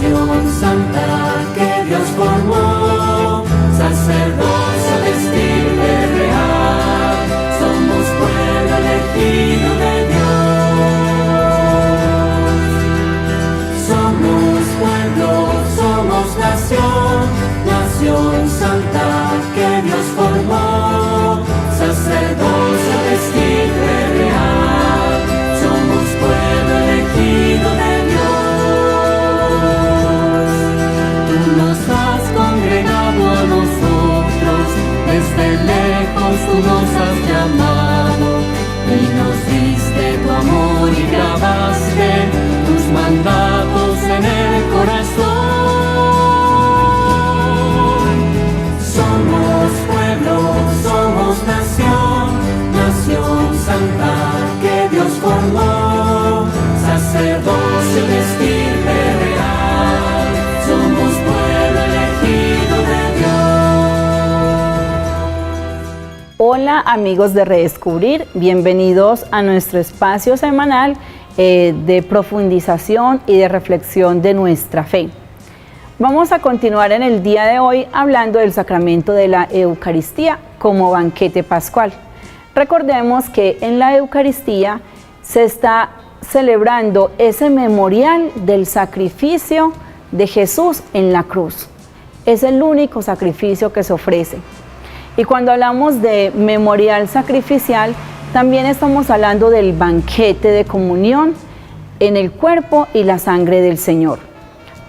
nación santa que Dios formó, sacerdocio de estirpe real, somos pueblo elegido de Dios. Somos pueblo, somos nación, nación santa que Dios formó, sacerdocio de estirpe real, somos pueblo elegido de Dios. Tú nos has congregado a nosotros, desde lejos tú nos has llamado, y nos diste tu amor y grabaste tus mandatos en el corazón. Somos pueblo, somos nación, nación santa que Dios formó, sacerdocio de estirpe real, somos pueblo elegido de Dios. Hola amigos de Redescubrir, bienvenidos a nuestro espacio semanal de profundización y de reflexión de nuestra fe. Vamos a continuar en el día de hoy hablando del sacramento de la Eucaristía como banquete pascual. Recordemos que en la Eucaristía se está celebrando ese memorial del sacrificio de Jesús en la cruz. Es el único sacrificio que se ofrece. Y cuando hablamos de memorial sacrificial, también estamos hablando del banquete de comunión en el cuerpo y la sangre del Señor.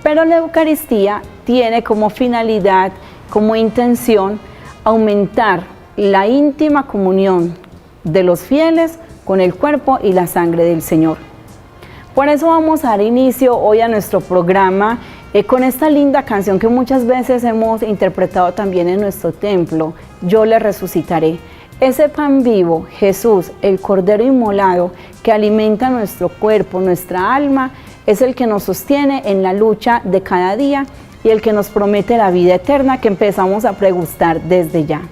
Pero la Eucaristía tiene como finalidad, como intención, aumentar la íntima comunión de los fieles con el cuerpo y la sangre del Señor. Por eso vamos a dar inicio hoy a nuestro programa con esta linda canción que muchas veces hemos interpretado también en nuestro templo, Yo le resucitaré. Ese pan vivo, Jesús, el Cordero inmolado, que alimenta nuestro cuerpo, nuestra alma, es el que nos sostiene en la lucha de cada día y el que nos promete la vida eterna que empezamos a pregustar desde ya.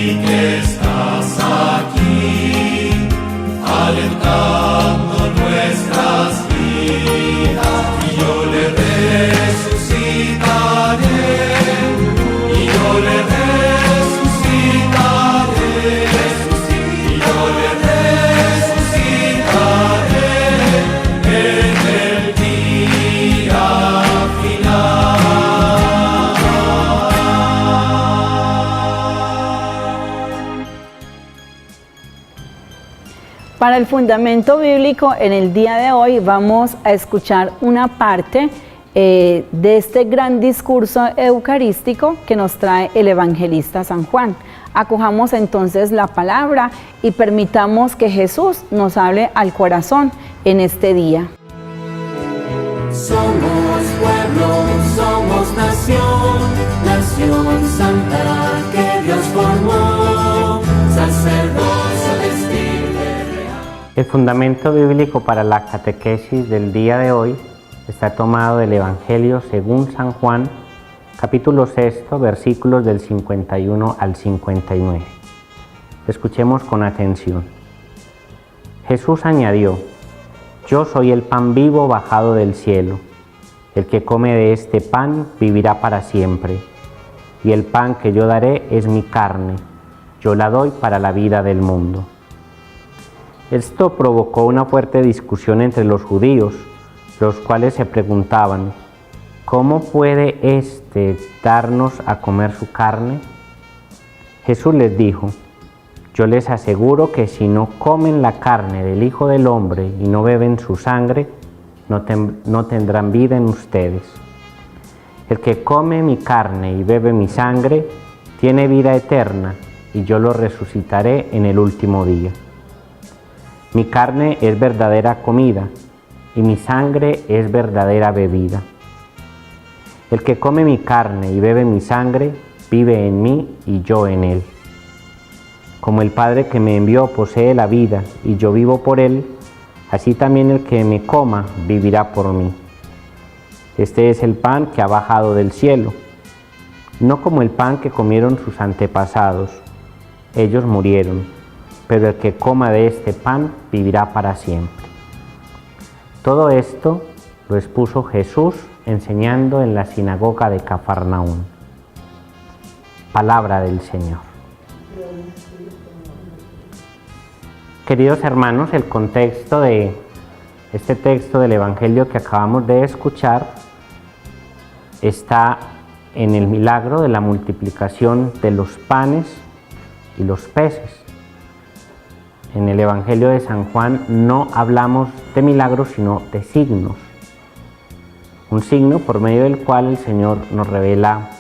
y que estás aquí, alentando nuestras vidas. Y yo le resucitaré, y yo le resucitaré, y yo le resucitaré en el día final. Para el fundamento bíblico, en el día de hoy vamos a escuchar una parte de este gran discurso eucarístico que nos trae el evangelista San Juan. Acojamos entonces la palabra y permitamos que Jesús nos hable al corazón en este día. Somos pueblo, somos nación, nación santa que Dios formó, sacerdocio vestir real. El fundamento bíblico para la catequesis del día de hoy está tomado del Evangelio según San Juan, capítulo 6, versículos del 51 al 59. Escuchemos con atención. Jesús añadió: Yo soy el pan vivo bajado del cielo. El que come de este pan vivirá para siempre. Y el pan que yo daré es mi carne. Yo la doy para la vida del mundo. Esto provocó una fuerte discusión entre los judíos, los cuales se preguntaban: ¿cómo puede éste darnos a comer su carne? Jesús les dijo: Yo les aseguro que si no comen la carne del Hijo del Hombre y no beben su sangre, no tendrán vida en ustedes. El que come mi carne y bebe mi sangre, tiene vida eterna, y yo lo resucitaré en el último día. Mi carne es verdadera comida, y mi sangre es verdadera bebida. El que come mi carne y bebe mi sangre, vive en mí y yo en él. Como el Padre que me envió posee la vida y yo vivo por él, así también el que me coma vivirá por mí. Este es el pan que ha bajado del cielo, no como el pan que comieron sus antepasados. Ellos murieron, pero el que coma de este pan vivirá para siempre. Todo esto lo expuso Jesús enseñando en la sinagoga de Cafarnaún. Palabra del Señor. Queridos hermanos, el contexto de este texto del Evangelio que acabamos de escuchar está en el milagro de la multiplicación de los panes y los peces. En el Evangelio de San Juan no hablamos de milagros, sino de signos. Un signo por medio del cual el Señor nos revela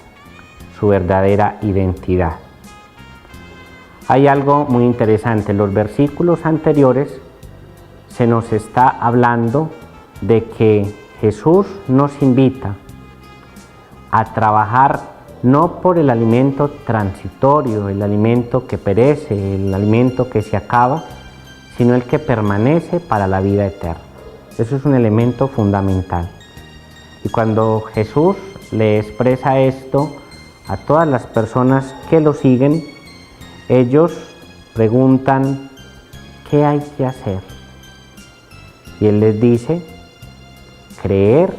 su verdadera identidad. Hay algo muy interesante. En los versículos anteriores se nos está hablando de que Jesús nos invita a trabajar no por el alimento transitorio, el alimento que perece, el alimento que se acaba, sino el que permanece para la vida eterna. Eso es un elemento fundamental. Y cuando Jesús le expresa esto a todas las personas que lo siguen, ellos preguntan: ¿qué hay que hacer? Y Él les dice: creer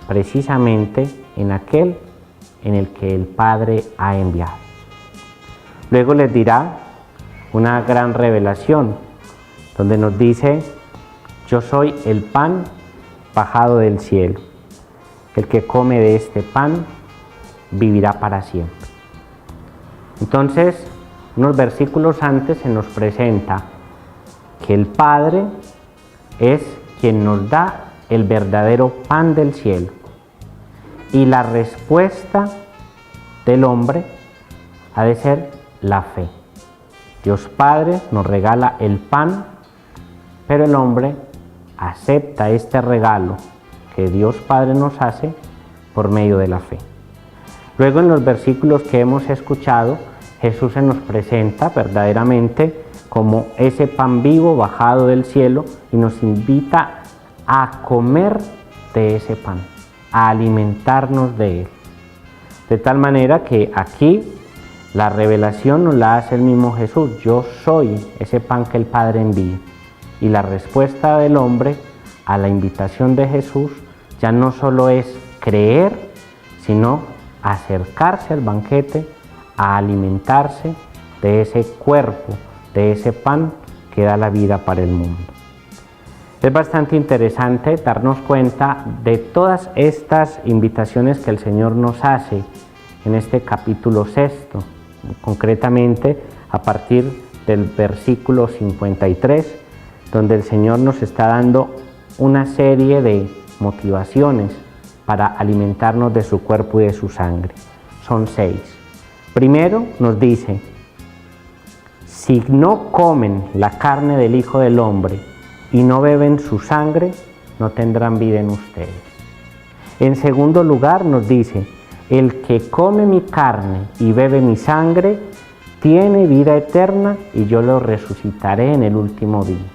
precisamente en aquel en el que el Padre ha enviado. Luego les dirá una gran revelación, donde nos dice: yo soy el pan bajado del cielo. El que come de este pan vivirá para siempre. Entonces, unos versículos antes se nos presenta que el Padre es quien nos da el verdadero pan del cielo. Y la respuesta del hombre ha de ser la fe. Dios Padre nos regala el pan, pero el hombre acepta este regalo que Dios Padre nos hace por medio de la fe. Luego, en los versículos que hemos escuchado, Jesús se nos presenta verdaderamente como ese pan vivo bajado del cielo y nos invita a comer de ese pan, a alimentarnos de él. De tal manera que aquí La revelación nos la hace el mismo Jesús: yo soy ese pan que el Padre envía. Y la respuesta del hombre a la invitación de Jesús ya no solo es creer, sino acercarse al banquete, a alimentarse de ese cuerpo, de ese pan que da la vida para el mundo. Es bastante interesante darnos cuenta de todas estas invitaciones que el Señor nos hace en este capítulo 6, concretamente a partir del versículo 53, donde el Señor nos está dando una serie de motivaciones para alimentarnos de su cuerpo y de su sangre. Son 6. Primero nos dice: si no comen la carne del Hijo del Hombre y no beben su sangre, no tendrán vida en ustedes. En segundo lugar nos dice: el que come mi carne y bebe mi sangre tiene vida eterna y yo lo resucitaré en el último día.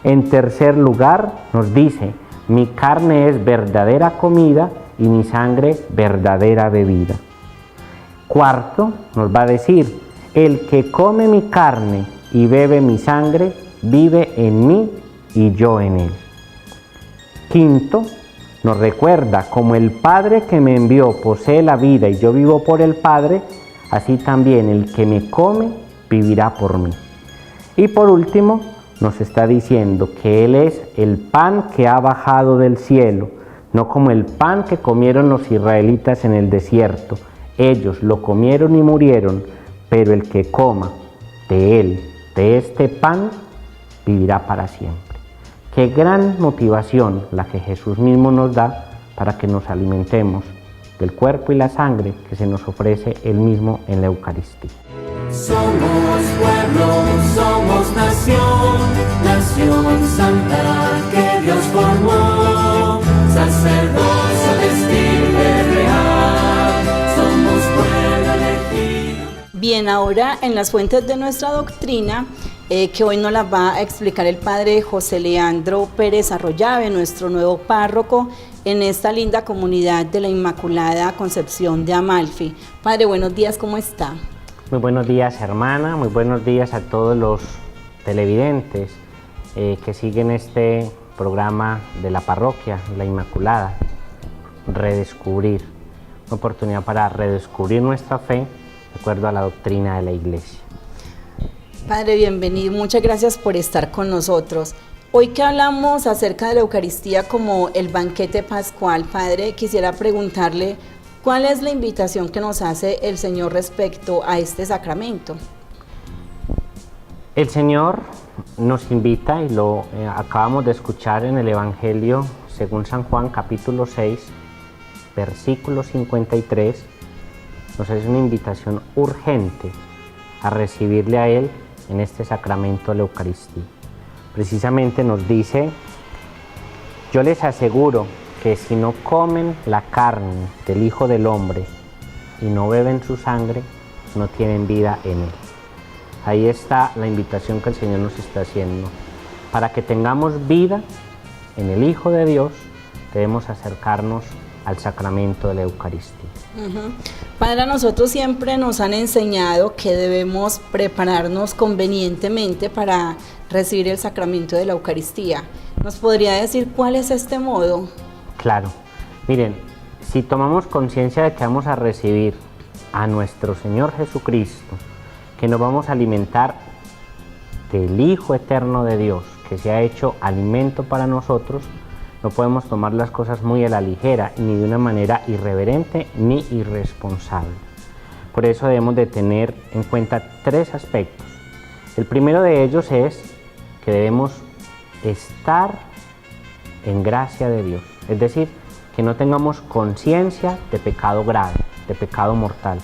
En tercer lugar nos dice: mi carne es verdadera comida y mi sangre verdadera bebida. Cuarto nos va a decir: el que come mi carne y bebe mi sangre vive en mí y yo en él. Quinto, nos recuerda: como el Padre que me envió posee la vida y yo vivo por el Padre, así también el que me come vivirá por mí. Y por último, nos está diciendo que Él es el pan que ha bajado del cielo, no como el pan que comieron los israelitas en el desierto. Ellos lo comieron y murieron, pero el que coma de Él, de este pan, vivirá para siempre. Qué gran motivación la que Jesús mismo nos da para que nos alimentemos del cuerpo y la sangre que se nos ofrece Él mismo en la Eucaristía. Somos pueblo, somos nación, nación santa que Dios formó, sacerdocio de estirpe real, somos pueblo elegido. Bien, ahora en las fuentes de nuestra doctrina, que hoy nos las va a explicar el padre José Leandro Pérez Arroyave, nuestro nuevo párroco en esta linda comunidad de la Inmaculada Concepción de Amalfi. Padre, buenos días, ¿cómo está? Muy buenos días, hermana, muy buenos días a todos los televidentes que siguen este programa de la parroquia, la Inmaculada. Redescubrir, una oportunidad para redescubrir nuestra fe de acuerdo a la doctrina de la Iglesia. Padre, bienvenido, muchas gracias por estar con nosotros. Hoy que hablamos acerca de la Eucaristía como el banquete pascual, Padre, quisiera preguntarle: ¿cuál es la invitación que nos hace el Señor respecto a este sacramento? El Señor nos invita, y lo acabamos de escuchar en el Evangelio según San Juan, capítulo 6, versículo 53, nos hace una invitación urgente a recibirle a Él en este sacramento de la Eucaristía. Precisamente nos dice: yo les aseguro que si no comen la carne del Hijo del Hombre y no beben su sangre, no tienen vida en Él. Ahí está la invitación que el Señor nos está haciendo. Para que tengamos vida en el Hijo de Dios, debemos acercarnos al sacramento de la Eucaristía. Padre, a nosotros siempre nos han enseñado que debemos prepararnos convenientemente para recibir el sacramento de la Eucaristía. ¿Nos podría decir cuál es este modo? Claro, miren, si tomamos conciencia de que vamos a recibir a nuestro Señor Jesucristo, que nos vamos a alimentar del Hijo eterno de Dios, que se ha hecho alimento para nosotros, no podemos tomar las cosas muy a la ligera, ni de una manera irreverente ni irresponsable. Por eso debemos de tener en cuenta 3 aspectos. El primero de ellos es que debemos estar en gracia de Dios, es decir, que no tengamos conciencia de pecado grave, de pecado mortal.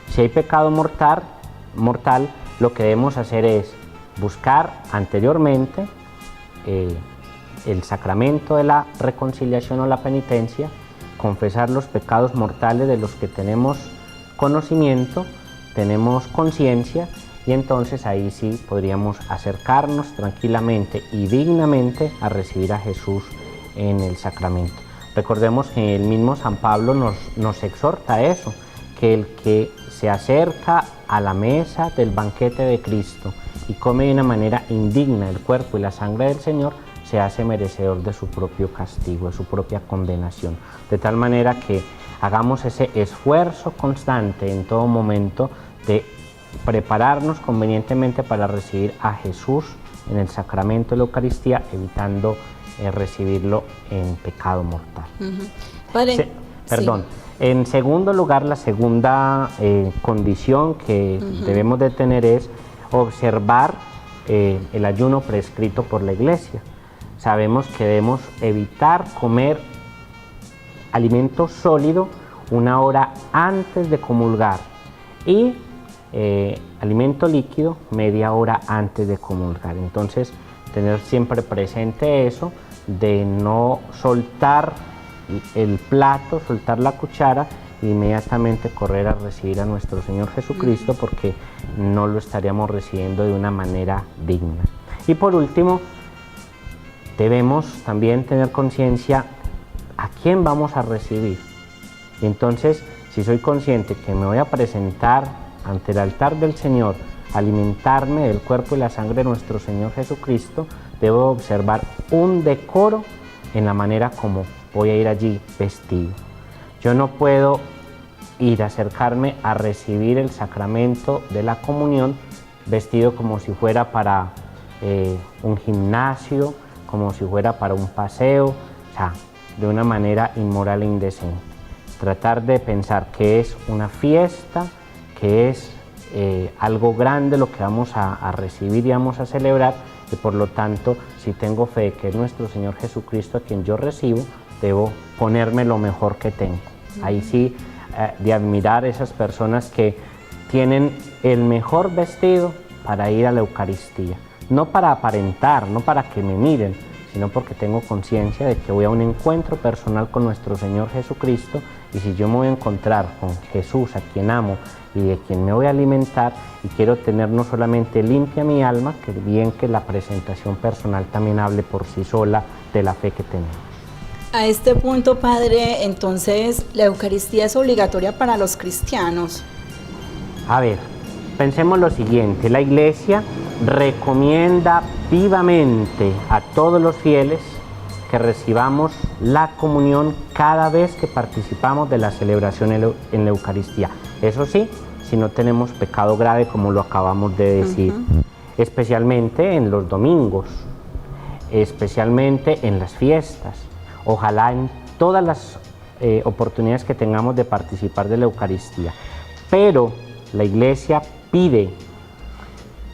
Si hay pecado mortal, lo que debemos hacer es buscar anteriormente el sacramento de la reconciliación o la penitencia, confesar los pecados mortales de los que tenemos conocimiento, tenemos conciencia, y entonces ahí sí podríamos acercarnos tranquilamente y dignamente a recibir a Jesús en el sacramento. Recordemos que el mismo San Pablo nos exhorta a eso, que el que se acerca a la mesa del banquete de Cristo y come de una manera indigna el cuerpo y la sangre del Señor, se hace merecedor de su propio castigo, de su propia condenación. De tal manera que hagamos ese esfuerzo constante en todo momento de prepararnos convenientemente para recibir a Jesús en el sacramento de la Eucaristía, evitando recibirlo en pecado mortal. Padre, Perdón. En segundo lugar, la segunda condición que debemos de tener es observar el ayuno prescrito por la Iglesia. Sabemos que debemos evitar comer alimento sólido una hora antes de comulgar y alimento líquido media hora antes de comulgar. Entonces, tener siempre presente eso de no soltar el plato, soltar la cuchara e inmediatamente correr a recibir a nuestro Señor Jesucristo, porque no lo estaríamos recibiendo de una manera digna. Y por último, debemos también tener conciencia a quién vamos a recibir. Y entonces, si soy consciente que me voy a presentar ante el altar del Señor, alimentarme del cuerpo y la sangre de nuestro Señor Jesucristo, debo observar un decoro en la manera como voy a ir allí vestido. Yo no puedo ir a acercarme a recibir el sacramento de la comunión vestido como si fuera para un gimnasio, como si fuera para un paseo, o sea, de una manera inmoral e indecente. Tratar de pensar que es una fiesta, que es algo grande lo que vamos a recibir y vamos a celebrar, y por lo tanto, si tengo fe que es nuestro Señor Jesucristo a quien yo recibo, debo ponerme lo mejor que tengo. Ahí sí, de admirar esas personas que tienen el mejor vestido para ir a la Eucaristía. No para aparentar, no para que me miren, sino porque tengo conciencia de que voy a un encuentro personal con nuestro Señor Jesucristo, y si yo me voy a encontrar con Jesús, a quien amo y de quien me voy a alimentar, y quiero tener no solamente limpia mi alma, que bien que la presentación personal también hable por sí sola de la fe que tenemos. A este punto, Padre, entonces, ¿la Eucaristía es obligatoria para los cristianos? A ver, pensemos lo siguiente: la Iglesia recomienda vivamente a todos los fieles que recibamos la comunión cada vez que participamos de la celebración en la Eucaristía. Eso sí, si no tenemos pecado grave, como lo acabamos de decir, especialmente en los domingos, especialmente en las fiestas. Ojalá en todas las oportunidades que tengamos de participar de la Eucaristía. Pero la Iglesia pide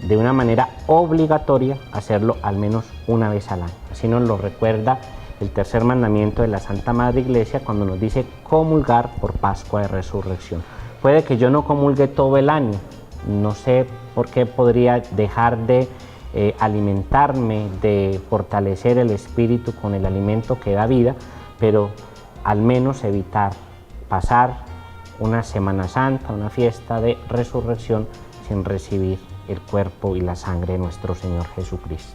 de una manera obligatoria hacerlo al menos una vez al año. Así nos lo recuerda el tercer mandamiento de la Santa Madre Iglesia cuando nos dice comulgar por Pascua de Resurrección. Puede que yo no comulgue todo el año, no sé por qué podría dejar de alimentarme, de fortalecer el espíritu con el alimento que da vida, pero al menos evitar pasar una Semana Santa, una fiesta de resurrección sin recibir el cuerpo y la sangre de nuestro Señor Jesucristo.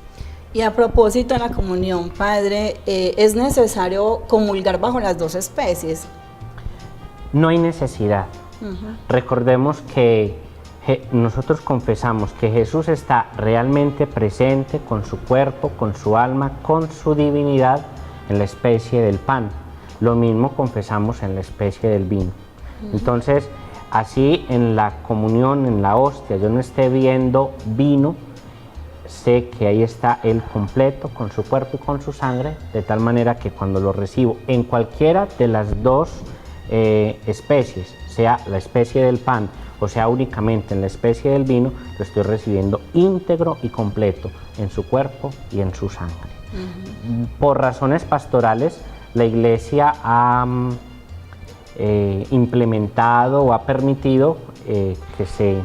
Y a propósito de la comunión, Padre, ¿es necesario comulgar bajo las dos especies? No hay necesidad. Recordemos que nosotros confesamos que Jesús está realmente presente con su cuerpo, con su alma, con su divinidad en la especie del pan. Lo mismo confesamos en la especie del vino. Entonces, así en la comunión, en la hostia, yo no esté viendo vino, sé que ahí está Él completo con su cuerpo y con su sangre, de tal manera que cuando lo recibo en cualquiera de las dos especies, sea la especie del pan o sea únicamente en la especie del vino, lo estoy recibiendo íntegro y completo en su cuerpo y en su sangre. Por razones pastorales, la Iglesia ha implementado o ha permitido que se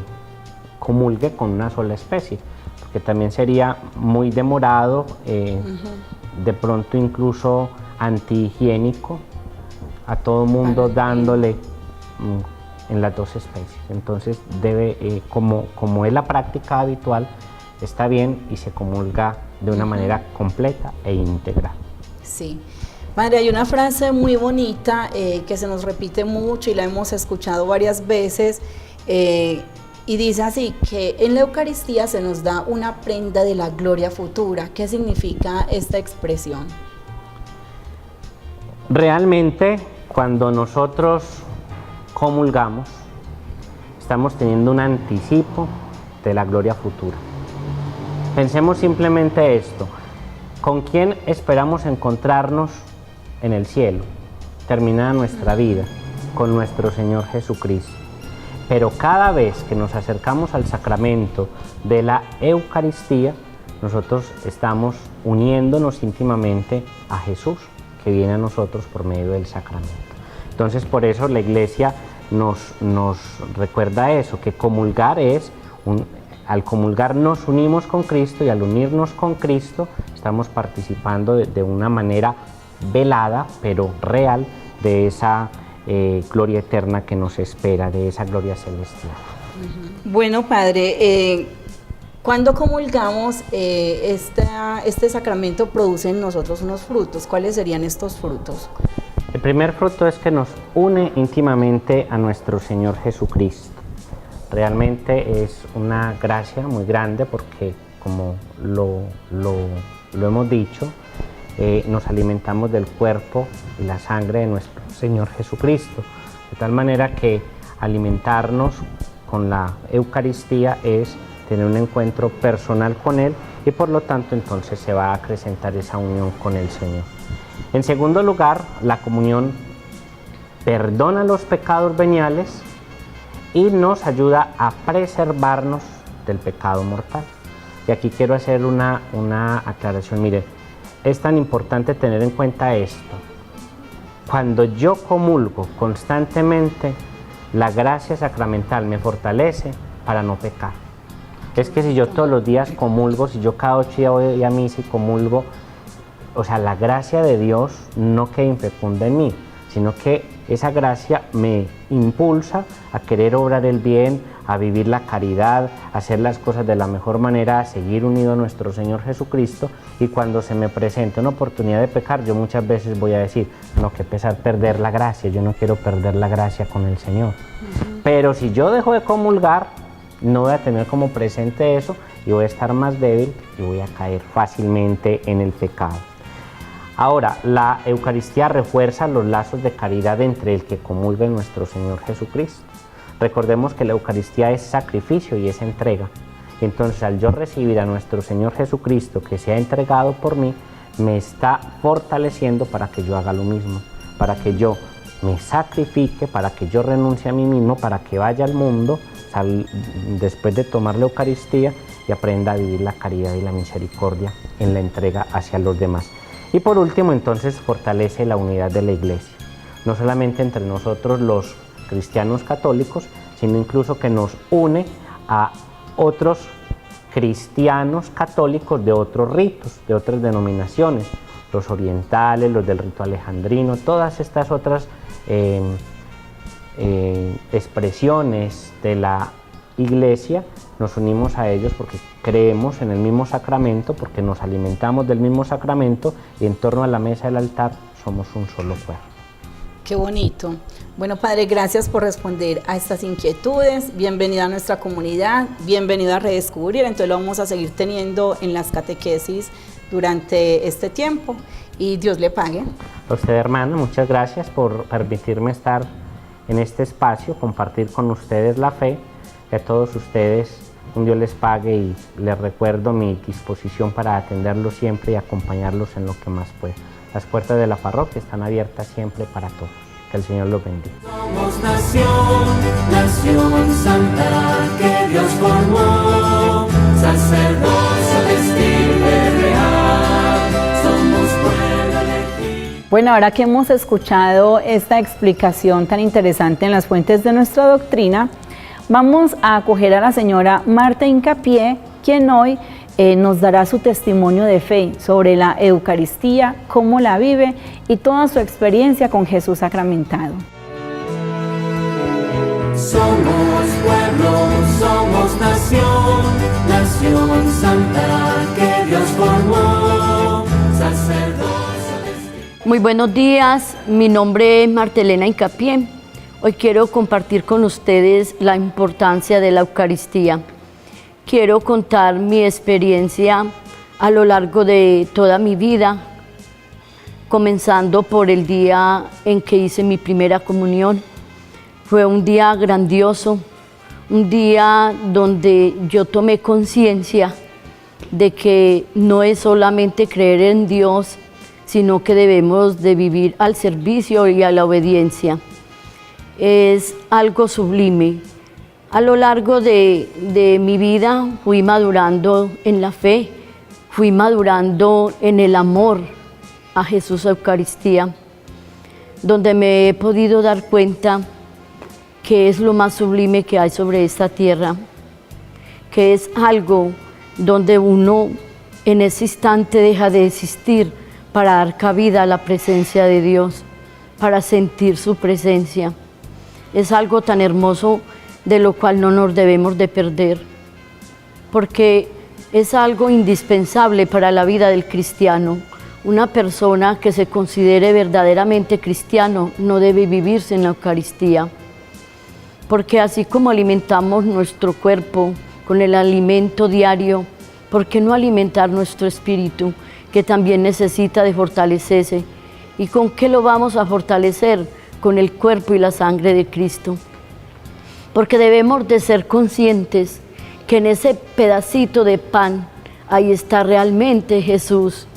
comulgue con una sola especie, porque también sería muy demorado, de pronto incluso antihigiénico, a todo mundo dándole en las dos especies. Entonces debe, como es la práctica habitual, está bien y se comulga de una manera completa e íntegra. Sí. Padre, hay una frase muy bonita que se nos repite mucho y la hemos escuchado varias veces y dice así, que en la Eucaristía se nos da una prenda de la gloria futura. ¿Qué significa esta expresión? Realmente, cuando nosotros comulgamos, estamos teniendo un anticipo de la gloria futura. Pensemos simplemente esto: ¿con quién esperamos encontrarnos en el cielo, terminada nuestra vida? Con nuestro Señor Jesucristo. Pero cada vez que nos acercamos al sacramento de la Eucaristía, nosotros estamos uniéndonos íntimamente a Jesús, que viene a nosotros por medio del sacramento. Entonces, por eso la Iglesia nos recuerda eso, que comulgar es, al comulgar nos unimos con Cristo, y al unirnos con Cristo estamos participando de una manera velada, pero real, de esa gloria eterna que nos espera, de esa gloria celestial. Bueno, Padre, cuando comulgamos, este sacramento produce en nosotros unos frutos. ¿Cuáles serían estos frutos? El primer fruto es que nos une íntimamente a nuestro Señor Jesucristo. Realmente es una gracia muy grande porque, como lo hemos dicho, nos alimentamos del cuerpo y la sangre de nuestro Señor Jesucristo, de tal manera que alimentarnos con la Eucaristía es tener un encuentro personal con Él, y por lo tanto entonces se va a acrecentar esa unión con el Señor. En segundo lugar, la comunión perdona los pecados veniales y nos ayuda a preservarnos del pecado mortal. Y aquí quiero hacer una aclaración. Mire, es tan importante tener en cuenta esto. Cuando yo comulgo constantemente, la gracia sacramental me fortalece para no pecar. Es que si yo todos los días comulgo, si yo cada 8 días voy a misa y comulgo, o sea, la gracia de Dios no queda infecunda en mí, sino que esa gracia me impulsa a querer obrar el bien, a vivir la caridad, a hacer las cosas de la mejor manera, a seguir unido a nuestro Señor Jesucristo. Y cuando se me presente una oportunidad de pecar, yo muchas veces voy a decir, no, qué pesar perder la gracia, yo no quiero perder la gracia con el Señor. Pero si yo dejo de comulgar, no voy a tener como presente eso y voy a estar más débil y voy a caer fácilmente en el pecado. Ahora, la Eucaristía refuerza los lazos de caridad entre el que comulga y nuestro Señor Jesucristo. Recordemos que la Eucaristía es sacrificio y es entrega. Entonces, al yo recibir a nuestro Señor Jesucristo, que se ha entregado por mí, me está fortaleciendo para que yo haga lo mismo, para que yo me sacrifique, para que yo renuncie a mí mismo, para que vaya al mundo después de tomar la Eucaristía y aprenda a vivir la caridad y la misericordia en la entrega hacia los demás. Y por último, entonces, fortalece la unidad de la Iglesia, no solamente entre nosotros los cristianos católicos, sino incluso que nos une a otros cristianos católicos de otros ritos, de otras denominaciones, los orientales, los del rito alejandrino, todas estas otras expresiones de la Iglesia. Nos unimos a ellos porque creemos en el mismo sacramento, porque nos alimentamos del mismo sacramento, y en torno a la mesa del altar somos un solo cuerpo. Qué bonito. Bueno, Padre, gracias por responder a estas inquietudes. Bienvenido a nuestra comunidad, bienvenido a Redescubrir. Entonces lo vamos a seguir teniendo en las catequesis durante este tiempo, y Dios le pague. A usted, hermano, muchas gracias por permitirme estar en este espacio, compartir con ustedes la fe, y a todos ustedes un Dios les pague, y les recuerdo mi disposición para atenderlos siempre y acompañarlos en lo que más pueda. Las puertas de la parroquia están abiertas siempre para todos. Que el Señor los bendiga. Somos nación santa que Dios formó, sacerdocio vestirme real, somos pueblo elegido. Bueno, ahora que hemos escuchado esta explicación tan interesante en las fuentes de nuestra doctrina, vamos a acoger a la señora Marta Hincapié, quien hoy nos dará su testimonio de fe sobre la Eucaristía, cómo la vive y toda su experiencia con Jesús sacramentado. Somos pueblo, somos nación santa que Dios formó, sacerdocio vestirme. Muy buenos días, mi nombre es Martelena Incapié. Hoy quiero compartir con ustedes la importancia de la Eucaristía. Quiero contar mi experiencia a lo largo de toda mi vida, comenzando por el día en que hice mi primera comunión. Fue un día grandioso, un día donde yo tomé conciencia de que no es solamente creer en Dios, sino que debemos de vivir al servicio y a la obediencia. Es algo sublime. A lo largo de mi vida fui madurando en la fe, fui madurando en el amor a Jesús Eucaristía, donde me he podido dar cuenta que es lo más sublime que hay sobre esta tierra, que es algo donde uno en ese instante deja de existir para dar cabida a la presencia de Dios, para sentir su presencia. Es algo tan hermoso de lo cual no nos debemos de perder, porque es algo indispensable para la vida del cristiano. Una persona que se considere verdaderamente cristiano no debe vivir sin la Eucaristía, porque así como alimentamos nuestro cuerpo con el alimento diario, ¿por qué no alimentar nuestro espíritu, que también necesita de fortalecerse? ¿Y con qué lo vamos a fortalecer? Con el cuerpo y la sangre de Cristo. Porque debemos de ser conscientes que en ese pedacito de pan, ahí está realmente Jesús,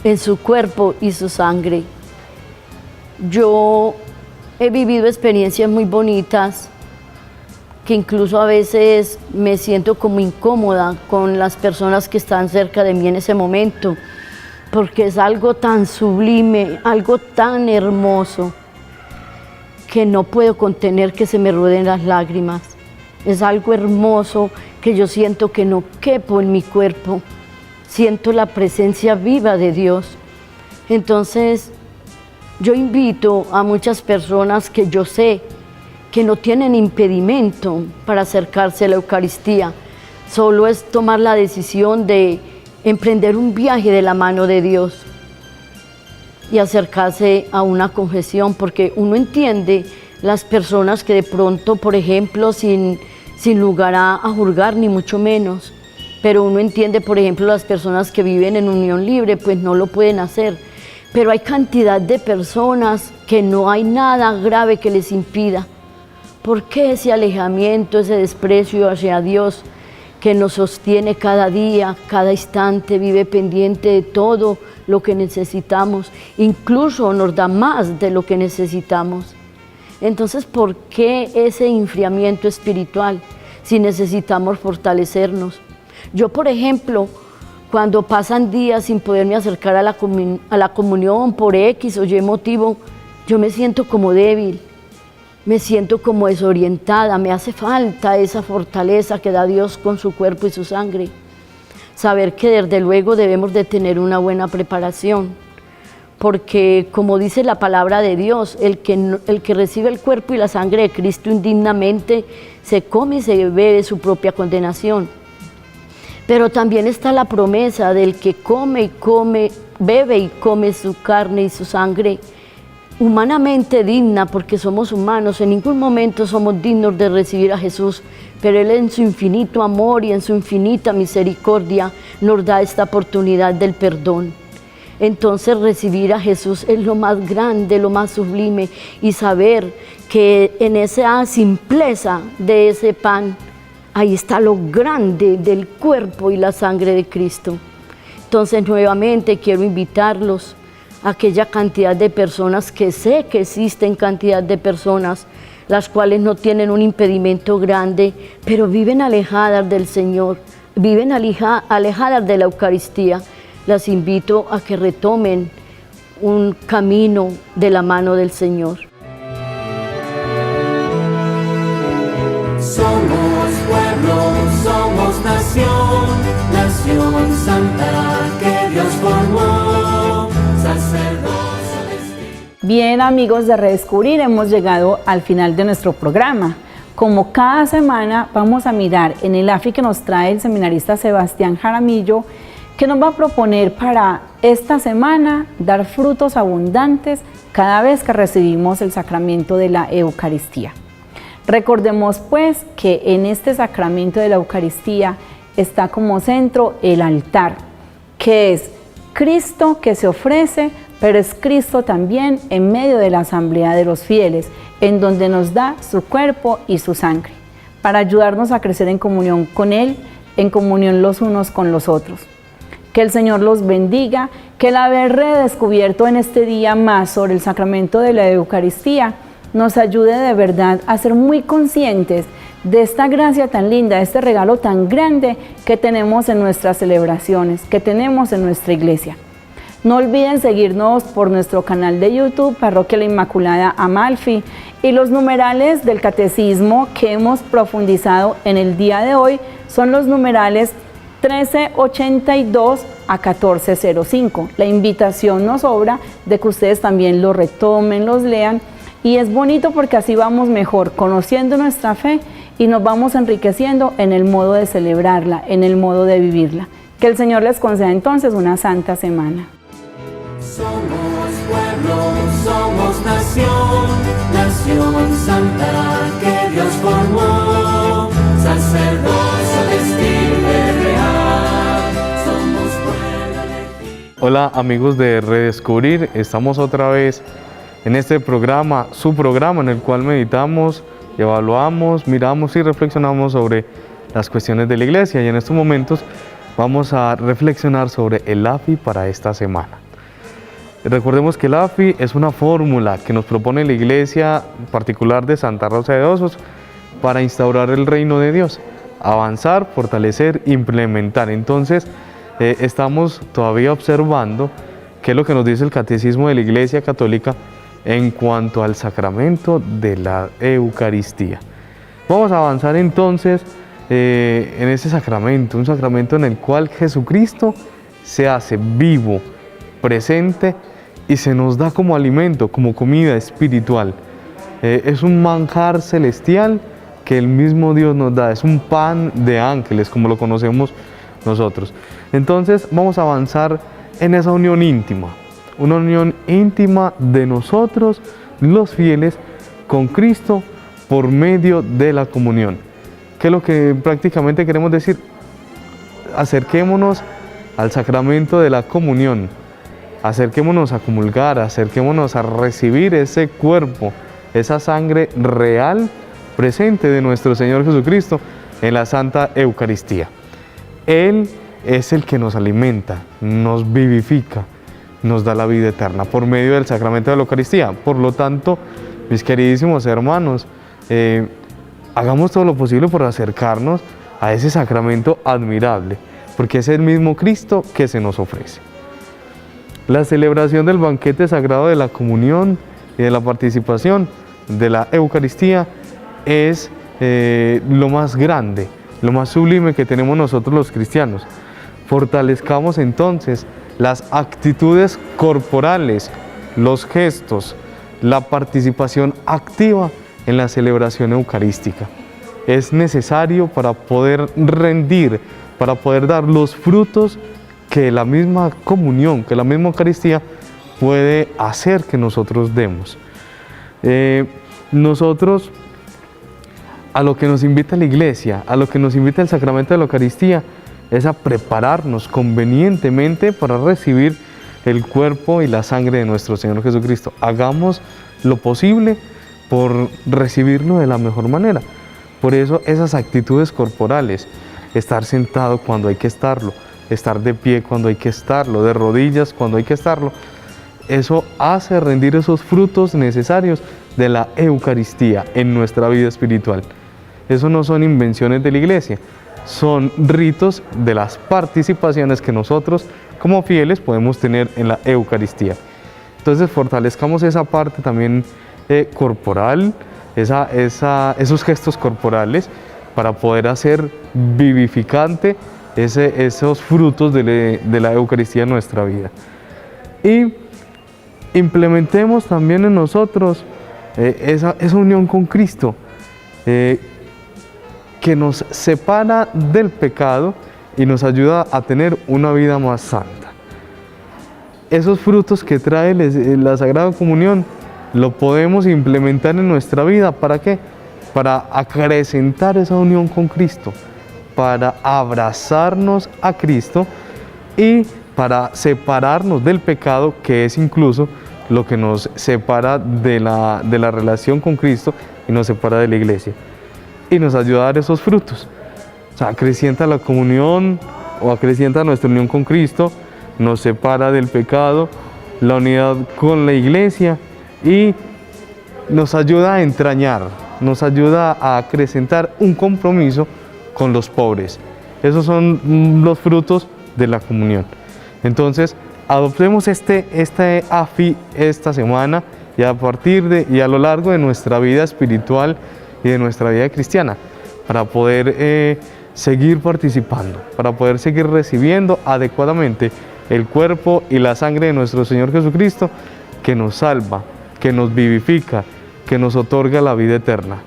en su cuerpo y su sangre. Yo he vivido experiencias muy bonitas, que incluso a veces me siento como incómoda con las personas que están cerca de mí en ese momento, porque es algo tan sublime, algo tan hermoso, que no puedo contener que se me rueden las lágrimas. Es algo hermoso que yo siento que no quepo en mi cuerpo, siento la presencia viva de Dios. Entonces, yo invito a muchas personas que yo sé que no tienen impedimento para acercarse a la Eucaristía, solo es tomar la decisión de emprender un viaje de la mano de Dios y acercarse a una confesión, porque uno entiende las personas que de pronto, por ejemplo, sin lugar a juzgar, ni mucho menos, pero uno entiende, por ejemplo, las personas que viven en unión libre, pues no lo pueden hacer, pero hay cantidad de personas que no hay nada grave que les impida. ¿Por qué ese alejamiento, ese desprecio hacia Dios que nos sostiene cada día, cada instante, vive pendiente de todo lo que necesitamos, incluso nos da más de lo que necesitamos? Entonces, ¿por qué ese enfriamiento espiritual si necesitamos fortalecernos? Yo, por ejemplo, cuando pasan días sin poderme acercar a la comunión por X o Y motivo, yo me siento como débil, me siento como desorientada, me hace falta esa fortaleza que da Dios con su cuerpo y su sangre. Saber que desde luego debemos de tener una buena preparación, porque como dice la palabra de Dios, el que recibe el cuerpo y la sangre de Cristo indignamente, se come y se bebe su propia condenación. Pero también está la promesa del que bebe y come su carne y su sangre, humanamente digna, porque somos humanos, en ningún momento somos dignos de recibir a Jesús, pero Él en su infinito amor y en su infinita misericordia nos da esta oportunidad del perdón. Entonces recibir a Jesús es lo más grande, lo más sublime, y saber que en esa simpleza de ese pan, ahí está lo grande del cuerpo y la sangre de Cristo. Entonces nuevamente quiero invitarlos a aquella cantidad de personas, que sé que existen cantidad de personas, las cuales no tienen un impedimento grande, pero viven alejadas del Señor, viven alejadas de la Eucaristía. Las invito a que retomen un camino de la mano del Señor. Somos pueblo, somos nación, nación santa que Dios formó, sacerdocio destino. Bien, amigos de Redescubrir, hemos llegado al final de nuestro programa. Como cada semana vamos a mirar en el AFI que nos trae el seminarista Sebastián Jaramillo, que nos va a proponer para esta semana dar frutos abundantes cada vez que recibimos el sacramento de la Eucaristía. Recordemos pues que en este sacramento de la Eucaristía está como centro el altar, que es Cristo que se ofrece, pero es Cristo también en medio de la asamblea de los fieles, en donde nos da su cuerpo y su sangre, para ayudarnos a crecer en comunión con Él, en comunión los unos con los otros. Que el Señor los bendiga, que el haber redescubierto en este día más sobre el sacramento de la Eucaristía nos ayude de verdad a ser muy conscientes de esta gracia tan linda, de este regalo tan grande que tenemos en nuestras celebraciones, que tenemos en nuestra iglesia. No olviden seguirnos por nuestro canal de YouTube, Parroquia La Inmaculada Amalfi, y los numerales del catecismo que hemos profundizado en el día de hoy son los numerales 1382 a 1405. La invitación nos sobra de que ustedes también lo retomen, los lean, y es bonito porque así vamos mejor conociendo nuestra fe y nos vamos enriqueciendo en el modo de celebrarla, en el modo de vivirla. Que el Señor les conceda entonces una santa semana. Somos pueblo, somos nación, nación santa que Dios formó, sacerdocio de real, somos pueblo elegido. Hola amigos de Redescubrir, estamos otra vez en este programa, su programa en el cual meditamos, evaluamos, miramos y reflexionamos sobre las cuestiones de la iglesia, y en estos momentos vamos a reflexionar sobre el AFI para esta semana. Recordemos que el AFI es una fórmula que nos propone la Iglesia particular de Santa Rosa de Osos para instaurar el reino de Dios, avanzar, fortalecer, implementar. Entonces, estamos todavía observando qué es lo que nos dice el Catecismo de la Iglesia Católica en cuanto al sacramento de la Eucaristía. Vamos a avanzar entonces en ese sacramento, un sacramento en el cual Jesucristo se hace vivo, presente, y se nos da como alimento, como comida espiritual. Es un manjar celestial que el mismo Dios nos da, es un pan de ángeles, como lo conocemos nosotros. Entonces vamos a avanzar en esa unión íntima, una unión íntima de nosotros, los fieles, con Cristo por medio de la comunión. ¿Qué es lo que prácticamente queremos decir? Acerquémonos al sacramento de la comunión. Acerquémonos a comulgar, acerquémonos a recibir ese cuerpo, esa sangre real presente de nuestro Señor Jesucristo en la Santa Eucaristía. Él es el que nos alimenta, nos vivifica, nos da la vida eterna por medio del sacramento de la Eucaristía. Por lo tanto, mis queridísimos hermanos, hagamos todo lo posible por acercarnos a ese sacramento admirable, porque es el mismo Cristo que se nos ofrece. La celebración del banquete sagrado de la comunión y de la participación de la Eucaristía es lo más grande, lo más sublime que tenemos nosotros los cristianos. Fortalezcamos entonces las actitudes corporales, los gestos, la participación activa en la celebración eucarística. Es necesario para poder rendir, para poder dar los frutos que la misma comunión, que la misma Eucaristía puede hacer que nosotros demos. Nosotros, a lo que nos invita la Iglesia, a lo que nos invita el sacramento de la Eucaristía, es a prepararnos convenientemente para recibir el cuerpo y la sangre de nuestro Señor Jesucristo. Hagamos lo posible por recibirlo de la mejor manera. Por eso esas actitudes corporales, estar sentado cuando hay que estarlo, estar de pie cuando hay que estarlo, de rodillas cuando hay que estarlo, eso hace rendir esos frutos necesarios de la Eucaristía en nuestra vida espiritual. Eso no son invenciones de la Iglesia, son ritos de las participaciones que nosotros como fieles podemos tener en la Eucaristía. Entonces fortalezcamos esa parte también corporal, esos gestos corporales para poder hacer vivificante esos frutos de la Eucaristía en nuestra vida. Y implementemos también en nosotros esa unión con Cristo que nos separa del pecado y nos ayuda a tener una vida más santa. Esos frutos que trae la Sagrada Comunión lo podemos implementar en nuestra vida. ¿Para qué? Para acrecentar esa unión con Cristo, para abrazarnos a Cristo y para separarnos del pecado, que es incluso lo que nos separa de la relación con Cristo y nos separa de la iglesia. Y nos ayuda a dar esos frutos. O sea, acrecienta la comunión o acrecienta nuestra unión con Cristo, nos separa del pecado, la unidad con la iglesia y nos ayuda a entrañar, nos ayuda a acrecentar un compromiso con los pobres. Esos son los frutos de la comunión. Entonces, adoptemos este AFI esta semana y a lo largo de nuestra vida espiritual y de nuestra vida cristiana, para poder seguir participando, para poder seguir recibiendo adecuadamente el cuerpo y la sangre de nuestro Señor Jesucristo, que nos salva, que nos vivifica, que nos otorga la vida eterna.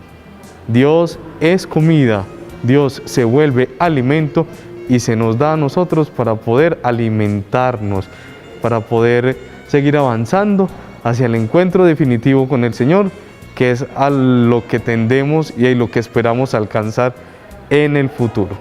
Dios es comida, Dios se vuelve alimento y se nos da a nosotros para poder alimentarnos, para poder seguir avanzando hacia el encuentro definitivo con el Señor, que es a lo que tendemos y a lo que esperamos alcanzar en el futuro.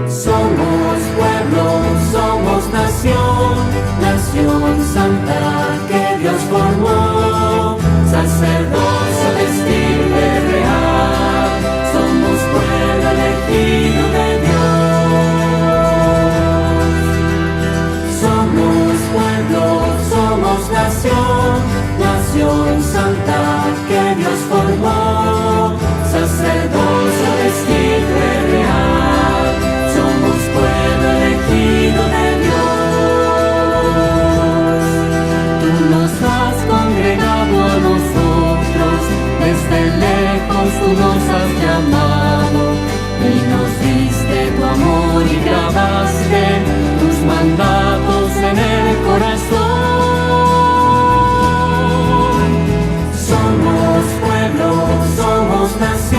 Somos pueblo, somos nación, nación santa que Dios formó, sacerdocio de estirpe real, somos pueblo elegido de Dios. Somos pueblo, somos nación, nación santa que Dios formó, sacerdocio de estirpe real. Pueblo elegido de Dios, tú nos has congregado a nosotros, desde lejos tú nos has llamado, y nos diste tu amor y grabaste tus mandatos en el corazón. Somos pueblo, somos nación.